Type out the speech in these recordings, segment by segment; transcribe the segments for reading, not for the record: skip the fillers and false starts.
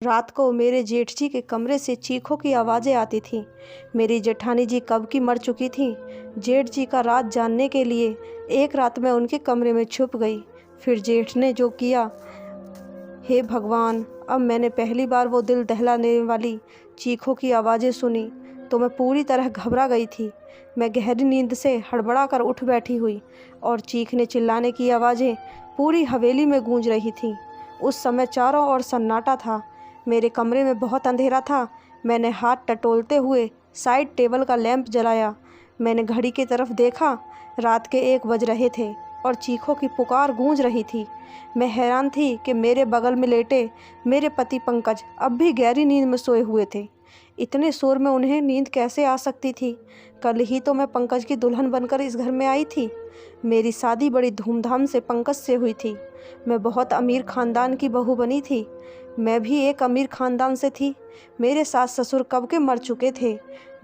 रात को मेरे जेठ जी के कमरे से चीखों की आवाज़ें आती थीं। मेरी जेठानी जी कब की मर चुकी थीं। जेठ जी का राज जानने के लिए एक रात मैं उनके कमरे में छुप गई। फिर जेठ ने जो किया, हे भगवान! अब मैंने पहली बार वो दिल दहलाने वाली चीखों की आवाज़ें सुनी तो मैं पूरी तरह घबरा गई थी। मैं गहरी नींद से हड़बड़ा कर उठ बैठी हुई और चीखने चिल्लाने की आवाज़ें पूरी हवेली में गूंज रही थीं। उस समय चारों ओर सन्नाटा था। मेरे कमरे में बहुत अंधेरा था। मैंने हाथ टटोलते हुए साइड टेबल का लैंप जलाया। मैंने घड़ी की तरफ देखा। रात के 1 बज रहे थे और चीखों की पुकार गूंज रही थी। मैं हैरान थी कि मेरे बगल में लेटे मेरे पति पंकज अब भी गहरी नींद में सोए हुए थे। इतने शोर में उन्हें नींद कैसे आ सकती थी? कल ही तो मैं पंकज की दुल्हन बनकर इस घर में आई थी। मेरी शादी बड़ी धूमधाम से पंकज से हुई थी। मैं बहुत अमीर ख़ानदान की बहू बनी थी। मैं भी एक अमीर ख़ानदान से थी। मेरे सास ससुर कब के मर चुके थे।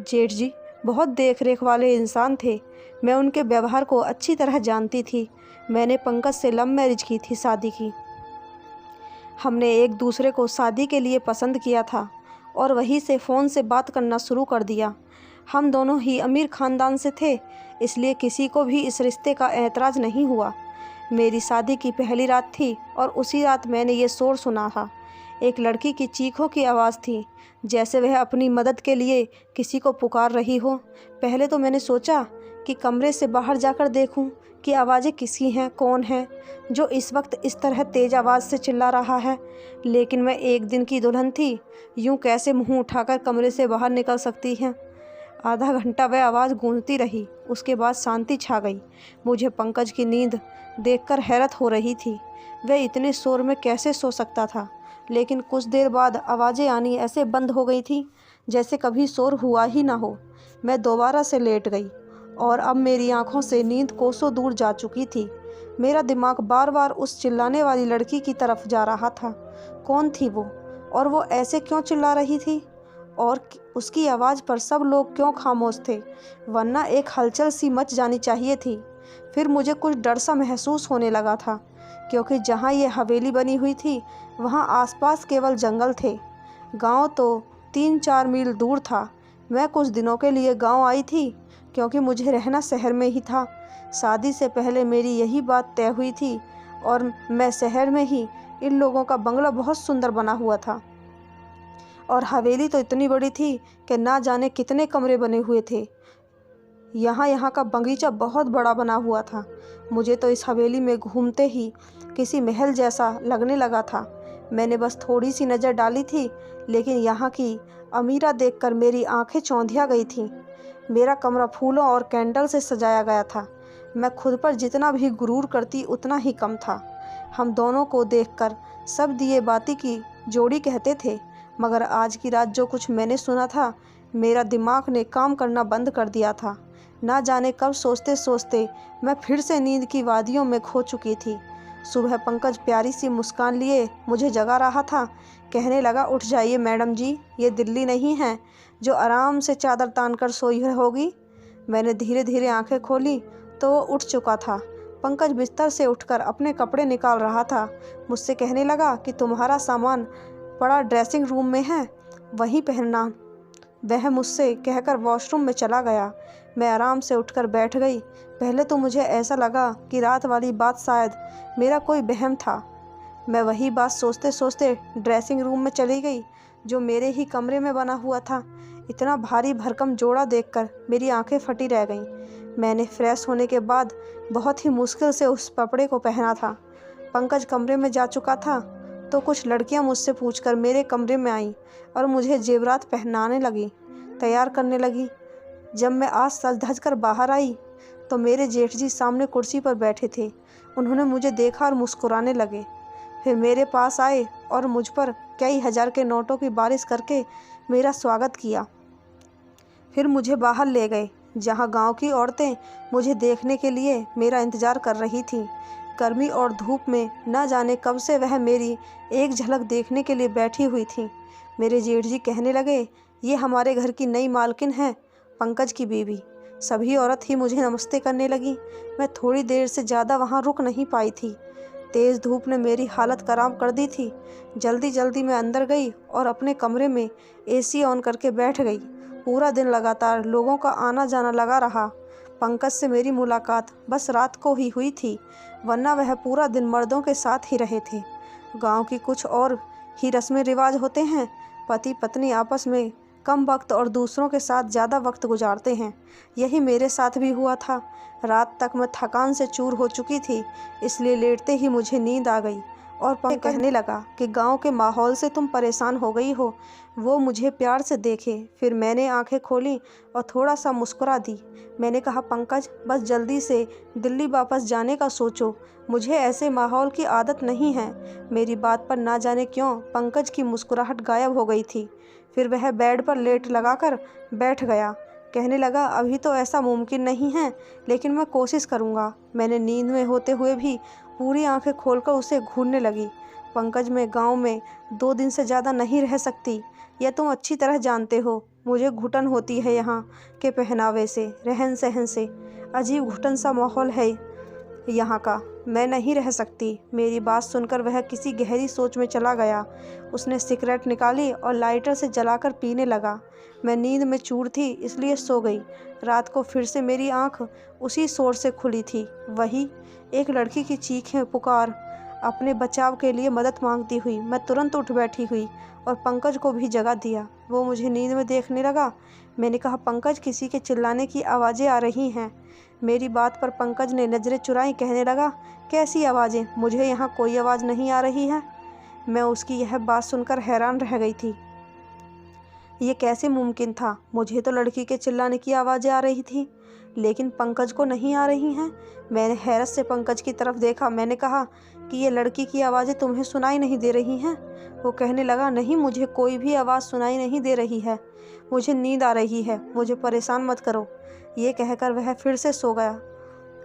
जेठ जी बहुत देख रेख वाले इंसान थे। मैं उनके व्यवहार को अच्छी तरह जानती थी। मैंने पंकज से लव मैरिज की थी, शादी की। हमने एक दूसरे को शादी के लिए पसंद किया था और वहीं से फ़ोन से बात करना शुरू कर दिया। हम दोनों ही अमीर ख़ानदान से थे, इसलिए किसी को भी इस रिश्ते का ऐतराज़ नहीं हुआ। मेरी शादी की पहली रात थी और उसी रात मैंने ये शोर सुना था। एक लड़की की चीखों की आवाज़ थी, जैसे वह अपनी मदद के लिए किसी को पुकार रही हो। पहले तो मैंने सोचा कि कमरे से बाहर जाकर देखूं कि आवाज़ें किसकी हैं, कौन है जो इस वक्त इस तरह तेज़ आवाज़ से चिल्ला रहा है। लेकिन मैं एक दिन की दुल्हन थी, यूं कैसे मुंह उठाकर कमरे से बाहर निकल सकती हैं। आधा घंटा वह आवाज़ गूंजती रही। उसके बाद शांति छा गई। मुझे पंकज की नींद देखकर हैरत हो रही थी। वह इतने शोर में कैसे सो सकता था। लेकिन कुछ देर बाद आवाज़ें आनी ऐसे बंद हो गई थी जैसे कभी शोर हुआ ही ना हो। मैं दोबारा से लेट गई और अब मेरी आंखों से नींद कोसों दूर जा चुकी थी। मेरा दिमाग बार बार उस चिल्लाने वाली लड़की की तरफ जा रहा था। कौन थी वो और वो ऐसे क्यों चिल्ला रही थी और उसकी आवाज़ पर सब लोग क्यों खामोश थे, वरना एक हलचल सी मच जानी चाहिए थी। फिर मुझे कुछ डर सा महसूस होने लगा था, क्योंकि जहाँ ये हवेली बनी हुई थी वहाँ आसपास केवल जंगल थे। गांव तो 3-4 मील दूर था। मैं कुछ दिनों के लिए गांव आई थी क्योंकि मुझे रहना शहर में ही था। शादी से पहले मेरी यही बात तय हुई थी और मैं शहर में ही इन लोगों का बंगला बहुत सुंदर बना हुआ था और हवेली तो इतनी बड़ी थी कि ना जाने कितने कमरे बने हुए थे। यहाँ का बगीचा बहुत बड़ा बना हुआ था। मुझे तो इस हवेली में घूमते ही किसी महल जैसा लगने लगा था। मैंने बस थोड़ी सी नज़र डाली थी, लेकिन यहाँ की अमीरा देखकर मेरी आंखें चौंधिया गई थीं। मेरा कमरा फूलों और कैंडल से सजाया गया था। मैं खुद पर जितना भी गुरूर करती उतना ही कम था। हम दोनों को देखकर सब दिए बाती की जोड़ी कहते थे, मगर आज की रात जो कुछ मैंने सुना था, मेरा दिमाग ने काम करना बंद कर दिया था। ना जाने कब सोचते सोचते मैं फिर से नींद की वादियों में खो चुकी थी। सुबह पंकज प्यारी सी मुस्कान लिए मुझे जगा रहा था। कहने लगा, उठ जाइए मैडम जी, ये दिल्ली नहीं है जो आराम से चादर तान कर सोई होगी। मैंने धीरे धीरे आंखें खोली तो वो उठ चुका था। पंकज बिस्तर से उठकर अपने कपड़े निकाल रहा था। मुझसे कहने लगा कि तुम्हारा सामान बड़ा ड्रेसिंग रूम में है, वहीं पहनना। वह मुझसे कहकर वॉशरूम में चला गया। मैं आराम से उठकर बैठ गई। पहले तो मुझे ऐसा लगा कि रात वाली बात शायद मेरा कोई वहम था। मैं वही बात सोचते सोचते ड्रेसिंग रूम में चली गई जो मेरे ही कमरे में बना हुआ था। इतना भारी भरकम जोड़ा देखकर मेरी आंखें फटी रह गईं। मैंने फ्रेश होने के बाद बहुत ही मुश्किल से उस कपड़े को पहना था। पंकज कमरे में जा चुका था तो कुछ लड़कियां मुझसे पूछकर मेरे कमरे में आईं और मुझे जेवरात पहनाने लगी, तैयार करने लगी। जब मैं आज सज धज कर बाहर आई तो मेरे जेठ जी सामने कुर्सी पर बैठे थे। उन्होंने मुझे देखा और मुस्कुराने लगे। फिर मेरे पास आए और मुझ पर कई हजार के नोटों की बारिश करके मेरा स्वागत किया। फिर मुझे बाहर ले गए, जहाँ गांव की औरतें मुझे देखने के लिए मेरा इंतज़ार कर रही थीं। गर्मी और धूप में न जाने कब से वह मेरी एक झलक देखने के लिए बैठी हुई थी। मेरे जेठ जी कहने लगे, ये हमारे घर की नई मालकिन है, पंकज की बीवी। सभी औरत ही मुझे नमस्ते करने लगी। मैं थोड़ी देर से ज़्यादा वहाँ रुक नहीं पाई थी। तेज़ धूप ने मेरी हालत ख़राब कर दी थी। जल्दी जल्दी मैं अंदर गई और अपने कमरे में एसी ऑन करके बैठ गई। पूरा दिन लगातार लोगों का आना जाना लगा रहा। पंकज से मेरी मुलाकात बस रात को ही हुई थी, वरना वह पूरा दिन मर्दों के साथ ही रहे थे। गांव की कुछ और ही रस्में रिवाज होते हैं। पति पत्नी आपस में कम वक्त और दूसरों के साथ ज़्यादा वक्त गुजारते हैं। यही मेरे साथ भी हुआ था। रात तक मैं थकान से चूर हो चुकी थी, इसलिए लेटते ही मुझे नींद आ गई और पंकज कहने लगा कि गांव के माहौल से तुम परेशान हो गई हो। वो मुझे प्यार से देखे, फिर मैंने आंखें खोली और थोड़ा सा मुस्कुरा दी। मैंने कहा, पंकज बस जल्दी से दिल्ली वापस जाने का सोचो, मुझे ऐसे माहौल की आदत नहीं है। मेरी बात पर ना जाने क्यों पंकज की मुस्कुराहट गायब हो गई थी। फिर वह बेड पर लेट लगाकर बैठ गया। कहने लगा, अभी तो ऐसा मुमकिन नहीं है, लेकिन मैं कोशिश करूँगा। मैंने नींद में होते हुए भी पूरी आंखें खोलकर उसे घूरने लगी। पंकज, मैं गांव में 2 दिन से ज़्यादा नहीं रह सकती, यह तुम अच्छी तरह जानते हो। मुझे घुटन होती है यहाँ के पहनावे से, रहन सहन से। अजीब घुटन सा माहौल है यहाँ का, मैं नहीं रह सकती। मेरी बात सुनकर वह किसी गहरी सोच में चला गया। उसने सिगरेट निकाली और लाइटर से जलाकर पीने लगा। मैं नींद में चूर थी, इसलिए सो गई। रात को फिर से मेरी आंख उसी शोर से खुली थी। वही एक लड़की की चीखें पुकार, अपने बचाव के लिए मदद मांगती हुई। मैं तुरंत उठ बैठी हुई और पंकज को भी जगा दिया। वो मुझे नींद में देखने लगा। मैंने कहा, पंकज किसी के चिल्लाने की आवाज़ें आ रही हैं। मेरी बात पर पंकज ने नज़रें चुराई। कहने लगा, कैसी आवाज़ें? मुझे यहाँ कोई आवाज़ नहीं आ रही है। मैं उसकी यह बात सुनकर हैरान रह गई थी। ये कैसे मुमकिन था? मुझे तो लड़की के चिल्लाने की आवाज़ें आ रही थी, लेकिन पंकज को नहीं आ रही हैं। मैंने हैरत से पंकज की तरफ देखा। मैंने कहा कि ये लड़की की आवाज़ें तुम्हें सुनाई नहीं दे रही हैं? वो कहने लगा, नहीं, मुझे कोई भी आवाज़ सुनाई नहीं दे रही है। मुझे नींद आ रही है, मुझे परेशान मत करो। ये कहकर वह फिर से सो गया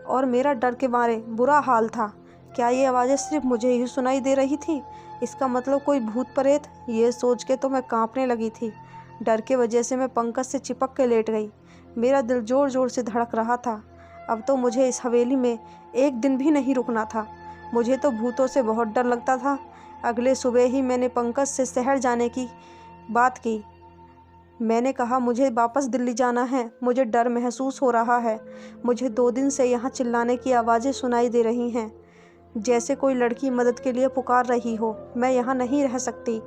और मेरा डर के मारे बुरा हाल था। क्या ये आवाज़ें सिर्फ मुझे ही सुनाई दे रही थी? इसका मतलब कोई भूत प्रेत? ये सोच के तो मैं कांपने लगी थी। डर के वजह से मैं पंकज से चिपक के लेट गई। मेरा दिल ज़ोर ज़ोर से धड़क रहा था। अब तो मुझे इस हवेली में एक दिन भी नहीं रुकना था। मुझे तो भूतों से बहुत डर लगता था। अगले सुबह ही मैंने पंकज से शहर जाने की बात की। मैंने कहा, मुझे वापस दिल्ली जाना है, मुझे डर महसूस हो रहा है। मुझे 2 दिन से यहाँ चिल्लाने की आवाज़ें सुनाई दे रही हैं, जैसे कोई लड़की मदद के लिए पुकार रही हो। मैं यहाँ नहीं रह सकती।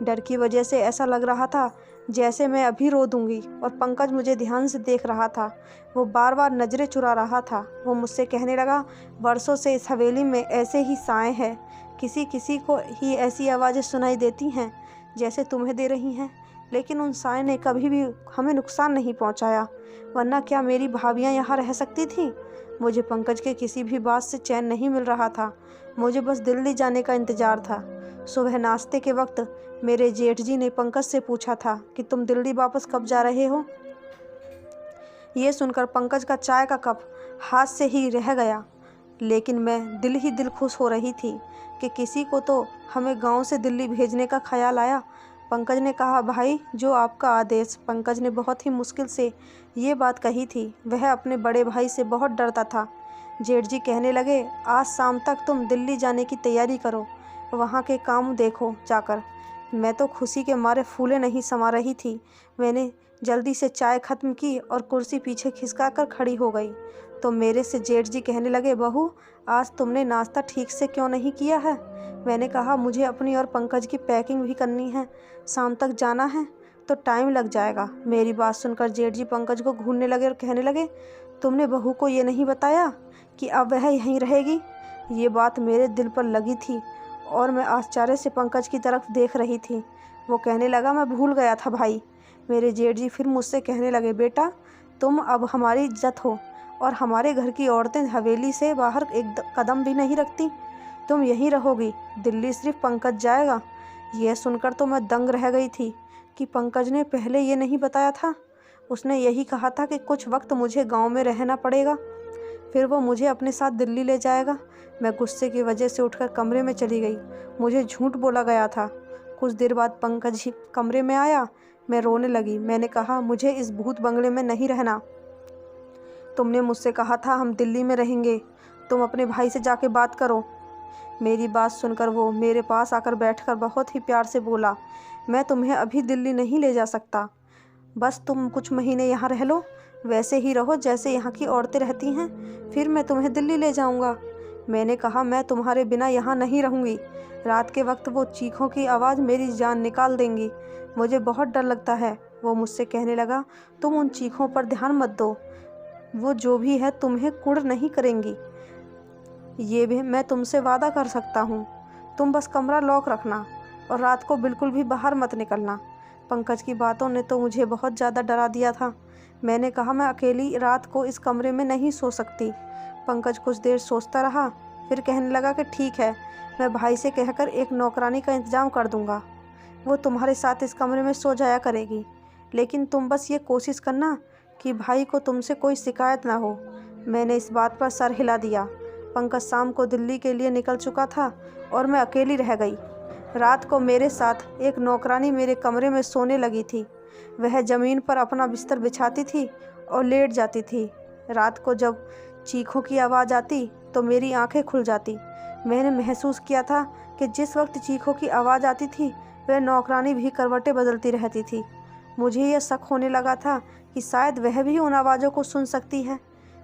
डर की वजह से ऐसा लग रहा था जैसे मैं अभी रो दूँगी। और पंकज मुझे ध्यान से देख रहा था। वो बार बार नज़रें चुरा रहा था। वो मुझसे कहने लगा, वर्षों से इस हवेली में ऐसे ही साए हैं। किसी किसी को ही ऐसी आवाज़ें सुनाई देती हैं जैसे तुम्हें दे रही हैं, लेकिन उन साए ने कभी भी हमें नुकसान नहीं पहुंचाया। वरना क्या मेरी भाभियां यहाँ रह सकती थीं? मुझे पंकज के किसी भी बात से चैन नहीं मिल रहा था। मुझे बस दिल्ली जाने का इंतज़ार था। सुबह नाश्ते के वक्त मेरे जेठ जी ने पंकज से पूछा था कि तुम दिल्ली वापस कब जा रहे हो? ये सुनकर पंकज का चाय का कप हाथ से ही रह गया, लेकिन मैं दिल ही दिल खुश हो रही थी कि किसी को तो हमें गांव से दिल्ली भेजने का ख्याल आया। पंकज ने कहा, भाई, जो आपका आदेश। पंकज ने बहुत ही मुश्किल से ये बात कही थी। वह अपने बड़े भाई से बहुत डरता था। जेठ जी कहने लगे, आज शाम तक तुम दिल्ली जाने की तैयारी करो, वहाँ के काम देखो जाकर। मैं तो खुशी के मारे फूले नहीं समा रही थी। मैंने जल्दी से चाय ख़त्म की और कुर्सी पीछे खिसका कर खड़ी हो गई तो मेरे से जेठ जी कहने लगे, बहू, आज तुमने नाश्ता ठीक से क्यों नहीं किया है? मैंने कहा, मुझे अपनी और पंकज की पैकिंग भी करनी है, शाम तक जाना है तो टाइम लग जाएगा। मेरी बात सुनकर जेठ जी पंकज को घूरने लगे और कहने लगे, तुमने बहू को ये नहीं बताया कि अब वह यहीं रहेगी? ये बात मेरे दिल पर लगी थी और मैं आश्चर्य से पंकज की तरफ देख रही थी। वो कहने लगा, मैं भूल गया था भाई। मेरे जेठ जी फिर मुझसे कहने लगे, बेटा, तुम अब हमारी इज्जत हो और हमारे घर की औरतें हवेली से बाहर एक कदम भी नहीं रखती। तुम यहीं रहोगी, दिल्ली सिर्फ पंकज जाएगा। यह सुनकर तो मैं दंग रह गई थी कि पंकज ने पहले ये नहीं बताया था। उसने यही कहा था कि कुछ वक्त मुझे गांव में रहना पड़ेगा, फिर वो मुझे अपने साथ दिल्ली ले जाएगा। मैं गुस्से की वजह से उठकर कमरे में चली गई। मुझे झूठ बोला गया था। कुछ देर बाद पंकज ही कमरे में आया। मैं रोने लगी। मैंने कहा, मुझे इस भूत बंगले में नहीं रहना। तुमने मुझसे कहा था हम दिल्ली में रहेंगे। तुम अपने भाई से जाके बात करो। मेरी बात सुनकर वो मेरे पास आकर बैठकर बहुत ही प्यार से बोला, मैं तुम्हें अभी दिल्ली नहीं ले जा सकता, बस तुम कुछ महीने यहाँ रह लो, वैसे ही रहो जैसे यहाँ की औरतें रहती हैं, फिर मैं तुम्हें दिल्ली ले जाऊँगा। मैंने कहा, मैं तुम्हारे बिना यहाँ नहीं रहूँगी। रात के वक्त वो चीखों की आवाज़ मेरी जान निकाल देंगी, मुझे बहुत डर लगता है। वो मुझसे कहने लगा, तुम उन चीखों पर ध्यान मत दो, वो जो भी है तुम्हें कुड़ नहीं करेंगी, ये भी मैं तुमसे वादा कर सकता हूँ। तुम बस कमरा लॉक रखना और रात को बिल्कुल भी बाहर मत निकलना। पंकज की बातों ने तो मुझे बहुत ज़्यादा डरा दिया था। मैंने कहा, मैं अकेली रात को इस कमरे में नहीं सो सकती। पंकज कुछ देर सोचता रहा, फिर कहने लगा कि ठीक है, मैं भाई से कहकर एक नौकरानी का इंतज़ाम कर दूँगा, वो तुम्हारे साथ इस कमरे में सो जाया करेगी, लेकिन तुम बस ये कोशिश करना कि भाई को तुमसे कोई शिकायत ना हो। मैंने इस बात पर सर हिला दिया। पंकज शाम को दिल्ली के लिए निकल चुका था और मैं अकेली रह गई। रात को मेरे साथ एक नौकरानी मेरे कमरे में सोने लगी थी। वह ज़मीन पर अपना बिस्तर बिछाती थी और लेट जाती थी। रात को जब चीखों की आवाज़ आती तो मेरी आंखें खुल जाती। मैंने महसूस किया था कि जिस वक्त चीखों की आवाज़ आती थी वह नौकरानी भी करवटें बदलती रहती थी। मुझे यह शक होने लगा था कि शायद वह भी उन आवाज़ों को सुन सकती है।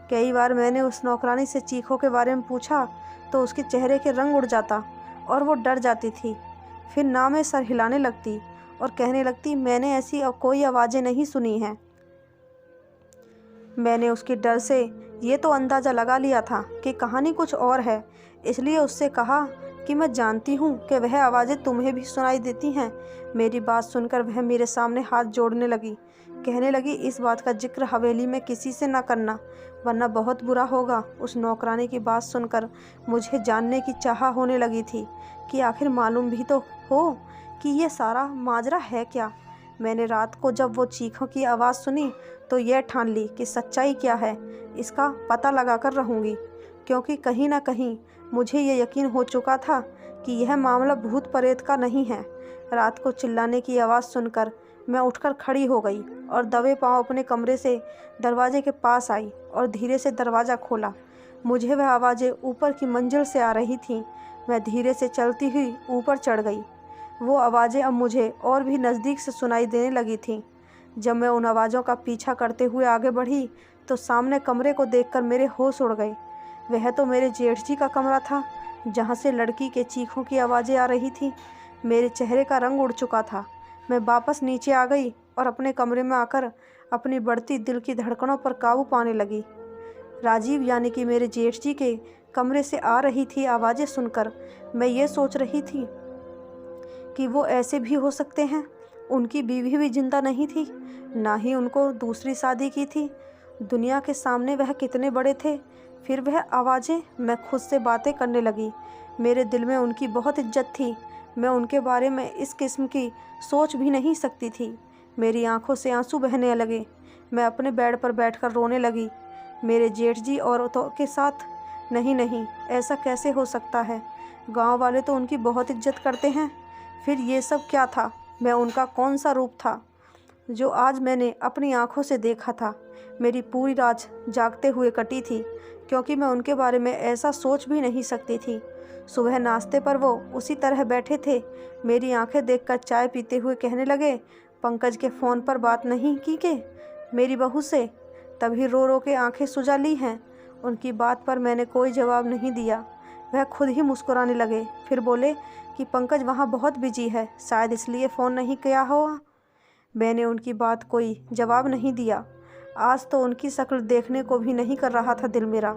कई बार मैंने उस नौकरानी से चीखों के बारे में पूछा तो उसके चेहरे के रंग उड़ जाता और वो डर जाती थी। फिर ना में सर हिलाने लगती और कहने लगती, मैंने ऐसी कोई आवाज़ें नहीं सुनी हैं। मैंने उसके डर से ये तो अंदाज़ा लगा लिया था कि कहानी कुछ और है, इसलिए उससे कहा कि मैं जानती हूँ कि वह आवाज़ें तुम्हें भी सुनाई देती हैं। मेरी बात सुनकर वह मेरे सामने हाथ जोड़ने लगी, कहने लगी, इस बात का जिक्र हवेली में किसी से ना करना, वरना बहुत बुरा होगा। उस नौकरानी की बात सुनकर मुझे जानने की चाह होने लगी थी कि आखिर मालूम भी तो हो कि ये सारा माजरा है क्या। मैंने रात को जब वो चीखों की आवाज़ सुनी तो यह ठान ली कि सच्चाई क्या है इसका पता लगा कर रहूँगी, क्योंकि कहीं ना कहीं मुझे ये यकीन हो चुका था कि यह मामला भूत प्रेत का नहीं है। रात को चिल्लाने की आवाज़ सुनकर मैं उठकर खड़ी हो गई और दबे पांव अपने कमरे से दरवाजे के पास आई और धीरे से दरवाज़ा खोला। मुझे वह आवाज़ें ऊपर की मंजिल से आ रही थीं। मैं धीरे से चलती हुई ऊपर चढ़ गई। वो आवाज़ें अब मुझे और भी नज़दीक से सुनाई देने लगी थीं। जब मैं उन आवाज़ों का पीछा करते हुए आगे बढ़ी तो सामने कमरे को देखकर मेरे होश उड़ गए। वह तो मेरे जेठ जी का कमरा था, जहाँ से लड़की के चीखों की आवाज़ें आ रही थीं। मेरे चेहरे का रंग उड़ चुका था। मैं वापस नीचे आ गई और अपने कमरे में आकर अपनी बढ़ती दिल की धड़कनों पर काबू पाने लगी। राजीव यानी कि मेरे जेठ जी के कमरे से आ रही थी आवाज़ें सुनकर मैं ये सोच रही थी कि वो ऐसे भी हो सकते हैं। उनकी बीवी भी जिंदा नहीं थी, ना ही उनको दूसरी शादी की थी। दुनिया के सामने वह कितने बड़े थे। फिर वह आवाज़ें, मैं खुद से बातें करने लगी। मेरे दिल में उनकी बहुत इज्जत थी। मैं उनके बारे में इस किस्म की सोच भी नहीं सकती थी। मेरी आंखों से आंसू बहने लगे। मैं अपने बेड पर बैठकर रोने लगी। मेरे जेठ जी औरतों के साथ नहीं, ऐसा कैसे हो सकता है। गांव वाले तो उनकी बहुत इज्जत करते हैं। फिर ये सब क्या था। मैं उनका कौन सा रूप था जो आज मैंने अपनी आंखों से देखा था। मेरी पूरी रात जागते हुए कटी थी, क्योंकि मैं उनके बारे में ऐसा सोच भी नहीं सकती थी। सुबह नाश्ते पर वो उसी तरह बैठे थे। मेरी आंखें देखकर चाय पीते हुए कहने लगे, पंकज के फ़ोन पर बात नहीं की के मेरी बहू से, तभी रो रो के आंखें सुजा ली हैं। उनकी बात पर मैंने कोई जवाब नहीं दिया। वह खुद ही मुस्कुराने लगे। फिर बोले कि पंकज वहाँ बहुत बिजी है, शायद इसलिए फ़ोन नहीं किया होगा। मैंने उनकी बात कोई जवाब नहीं दिया। आज तो उनकी शक्ल देखने को भी नहीं कर रहा था दिल मेरा।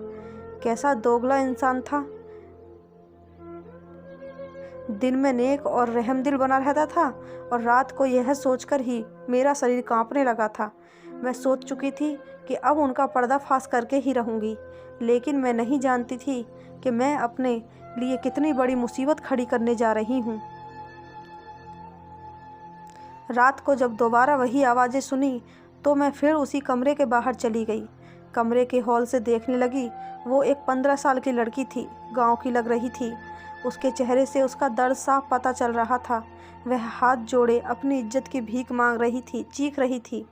कैसा दोगला इंसान था। दिन में नेक और रहमदिल बना रहता था और रात को यह सोचकर ही मेरा शरीर कांपने लगा था। मैं सोच चुकी थी कि अब उनका पर्दाफाश करके ही रहूँगी, लेकिन मैं नहीं जानती थी कि मैं अपने लिए कितनी बड़ी मुसीबत खड़ी करने जा रही हूँ। रात को जब दोबारा वही आवाज़ें सुनी तो मैं फिर उसी कमरे के बाहर चली गई। कमरे के हॉल से देखने लगी। वो एक 15 साल की लड़की थी, गांव की लग रही थी। उसके चेहरे से उसका दर्द साफ पता चल रहा था। वह हाथ जोड़े अपनी इज्जत की भीख मांग रही थी, चीख रही थी,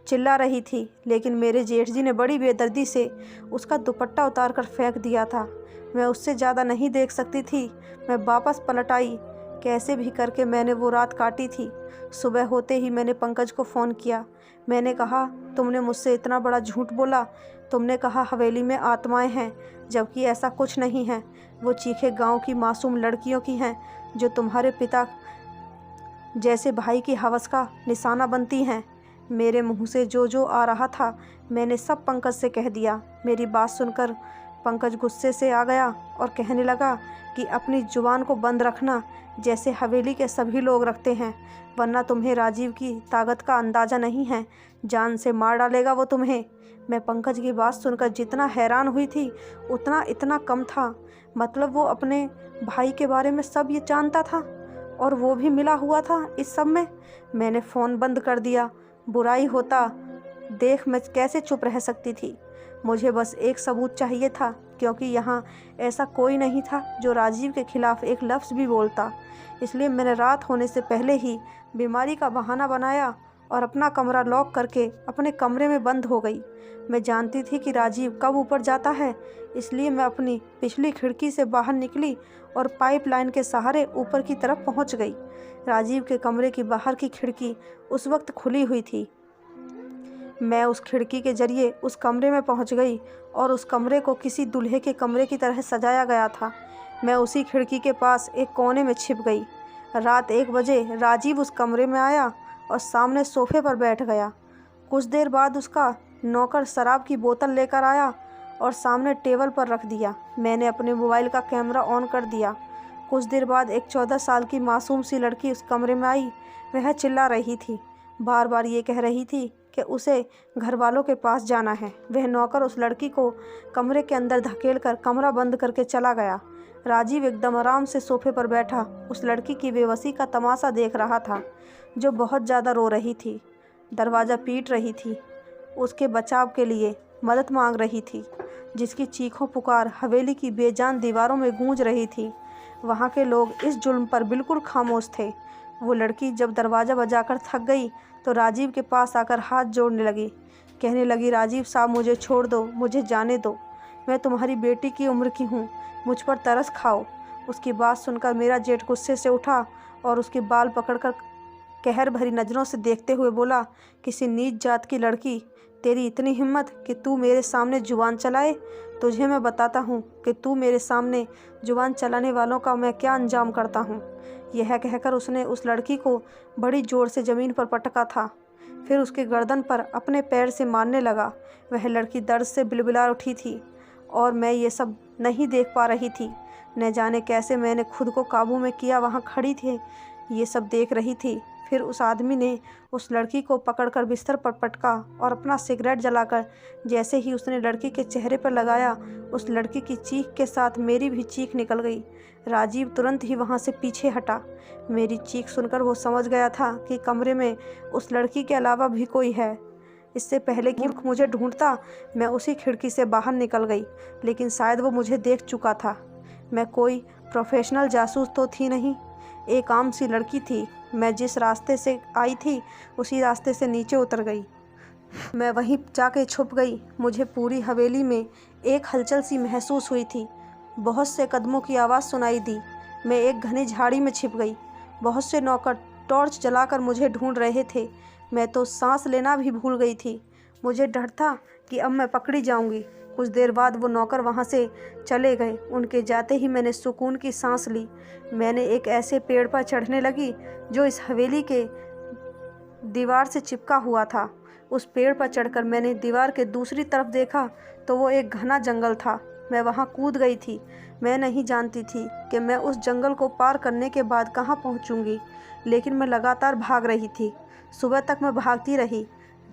चिल्ला रही थी। लेकिन मेरे जेठ जी ने बड़ी बेदर्दी से उसका दुपट्टा उतार कर फेंक दिया था। मैं उससे ज़्यादा नहीं देख सकती थी। मैं वापस पलट आई। कैसे भी करके मैंने वो रात काटी थी। सुबह होते ही मैंने पंकज को फ़ोन किया। मैंने कहा, तुमने मुझसे इतना बड़ा झूठ बोला। तुमने कहा हवेली में आत्माएं हैं, जबकि ऐसा कुछ नहीं है। वो चीखें गांव की मासूम लड़कियों की हैं जो तुम्हारे पिता जैसे भाई की हवस का निशाना बनती हैं। मेरे मुंह से जो जो आ रहा था मैंने सब पंकज से कह दिया। मेरी बात सुनकर पंकज गुस्से से आ गया और कहने लगा कि अपनी जुबान को बंद रखना, जैसे हवेली के सभी लोग रखते हैं, वरना तुम्हें राजीव की ताकत का अंदाज़ा नहीं है। जान से मार डालेगा वो तुम्हें। मैं पंकज की बात सुनकर जितना हैरान हुई थी उतना इतना कम था। मतलब वो अपने भाई के बारे में सब ये जानता था और वो भी मिला हुआ था इस सब में। मैंने फ़ोन बंद कर दिया। बुराई होता देख मैं कैसे चुप रह सकती थी। मुझे बस एक सबूत चाहिए था, क्योंकि यहाँ ऐसा कोई नहीं था जो राजीव के खिलाफ़ एक लफ्ज़ भी बोलता। इसलिए मैंने रात होने से पहले ही बीमारी का बहाना बनाया और अपना कमरा लॉक करके अपने कमरे में बंद हो गई। मैं जानती थी कि राजीव कब ऊपर जाता है, इसलिए मैं अपनी पिछली खिड़की से बाहर निकली और पाइपलाइन के सहारे ऊपर की तरफ पहुंच गई। राजीव के कमरे की बाहर की खिड़की उस वक्त खुली हुई थी। मैं उस खिड़की के जरिए उस कमरे में पहुंच गई और उस कमरे को किसी दूल्हे के कमरे की तरह सजाया गया था। मैं उसी खिड़की के पास एक कोने में छिप गई। रात 1 बजे राजीव उस कमरे में आया और सामने सोफे पर बैठ गया। कुछ देर बाद उसका नौकर शराब की बोतल लेकर आया और सामने टेबल पर रख दिया। मैंने अपने मोबाइल का कैमरा ऑन कर दिया। कुछ देर बाद एक 14 साल की मासूम सी लड़की उस कमरे में आई। वह चिल्ला रही थी, बार बार ये कह रही थी कि उसे घर वालों के पास जाना है। वह नौकर उस लड़की को कमरे के अंदर धकेलकर कमरा बंद करके चला गया। राजीव एकदम आराम से सोफे पर बैठा उस लड़की की बेबसी का तमाशा देख रहा था, जो बहुत ज़्यादा रो रही थी, दरवाज़ा पीट रही थी, उसके बचाव के लिए मदद मांग रही थी, जिसकी चीखों पुकार हवेली की बेजान दीवारों में गूंज रही थी। वहाँ के लोग इस जुल्म पर बिल्कुल खामोश थे। वो लड़की जब दरवाज़ा बजाकर थक गई तो राजीव के पास आकर हाथ जोड़ने लगी। कहने लगी, राजीव साहब मुझे छोड़ दो, मुझे जाने दो। मैं तुम्हारी बेटी की उम्र की हूँ, मुझ पर तरस खाओ। उसकी बात सुनकर मेरा जेठ गुस्से से उठा और उसके बाल पकड़कर कहर भरी नज़रों से देखते हुए बोला, किसी नीच जात की लड़की, तेरी इतनी हिम्मत कि तू मेरे सामने जुबान चलाए। तुझे मैं बताता हूँ कि तू मेरे सामने जुबान चलाने वालों का मैं क्या अंजाम करता हूँ। यह कहकर उसने उस लड़की को बड़ी ज़ोर से ज़मीन पर पटका था। फिर उसके गर्दन पर अपने पैर से मारने लगा। वह लड़की दर्द से बिलबिला उठी थी और मैं ये सब नहीं देख पा रही थी। न जाने कैसे मैंने खुद को काबू में किया, वहाँ खड़ी थी, ये सब देख रही थी। फिर उस आदमी ने उस लड़की को पकड़कर बिस्तर पर पटका और अपना सिगरेट जलाकर जैसे ही उसने लड़की के चेहरे पर लगाया, उस लड़की की चीख के साथ मेरी भी चीख निकल गई। राजीव तुरंत ही वहाँ से पीछे हटा। मेरी चीख सुनकर वो समझ गया था कि कमरे में उस लड़की के अलावा भी कोई है। इससे पहले कि मुझे ढूंढता, मैं उसी खिड़की से बाहर निकल गई, लेकिन शायद वो मुझे देख चुका था। मैं कोई प्रोफेशनल जासूस तो थी नहीं, एक आम सी लड़की थी। मैं जिस रास्ते से आई थी उसी रास्ते से नीचे उतर गई। मैं वहीं जाके छुप गई। मुझे पूरी हवेली में एक हलचल सी महसूस हुई थी। बहुत से कदमों की आवाज़ सुनाई दी। मैं एक घनी झाड़ी में छिप गई। बहुत से नौकर टॉर्च जलाकर मुझे ढूंढ रहे थे। मैं तो सांस लेना भी भूल गई थी। मुझे डर था कि अब मैं पकड़ी जाऊंगी। कुछ देर बाद वो नौकर वहाँ से चले गए। उनके जाते ही मैंने सुकून की सांस ली। मैंने एक ऐसे पेड़ पर चढ़ने लगी जो इस हवेली के दीवार से चिपका हुआ था। उस पेड़ पर चढ़कर मैंने दीवार के दूसरी तरफ देखा तो वो एक घना जंगल था। मैं वहाँ कूद गई थी। मैं नहीं जानती थी कि मैं उस जंगल को पार करने के बाद कहाँ पहुँचूँगी, लेकिन मैं लगातार भाग रही थी। सुबह तक मैं भागती रही।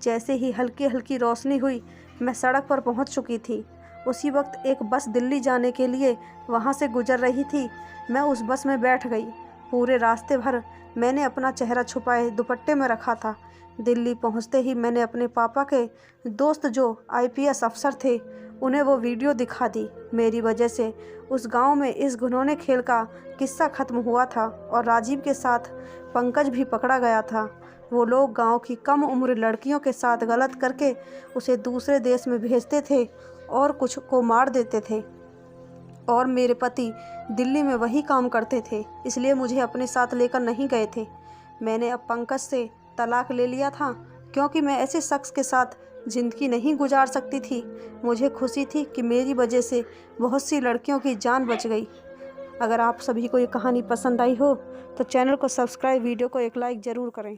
जैसे ही हल्की हल्की रोशनी हुई, मैं सड़क पर पहुंच चुकी थी। उसी वक्त एक बस दिल्ली जाने के लिए वहां से गुजर रही थी। मैं उस बस में बैठ गई। पूरे रास्ते भर मैंने अपना चेहरा छुपाए दुपट्टे में रखा था। दिल्ली पहुंचते ही मैंने अपने पापा के दोस्त जो IPS अफसर थे, उन्हें वो वीडियो दिखा दी। मेरी वजह से उस गांव में इस घिनौने खेल का किस्सा ख़त्म हुआ था और राजीव के साथ पंकज भी पकड़ा गया था। वो लोग गांव की कम उम्र लड़कियों के साथ गलत करके उसे दूसरे देश में भेजते थे और कुछ को मार देते थे। और मेरे पति दिल्ली में वही काम करते थे, इसलिए मुझे अपने साथ लेकर नहीं गए थे। मैंने अब पंकज से तलाक ले लिया था क्योंकि मैं ऐसे शख्स के साथ ज़िंदगी नहीं गुजार सकती थी। मुझे खुशी थी कि मेरी वजह से बहुत सी लड़कियों की जान बच गई। अगर आप सभी को ये कहानी पसंद आई हो तो चैनल को सब्सक्राइब, वीडियो को एक लाइक ज़रूर करें।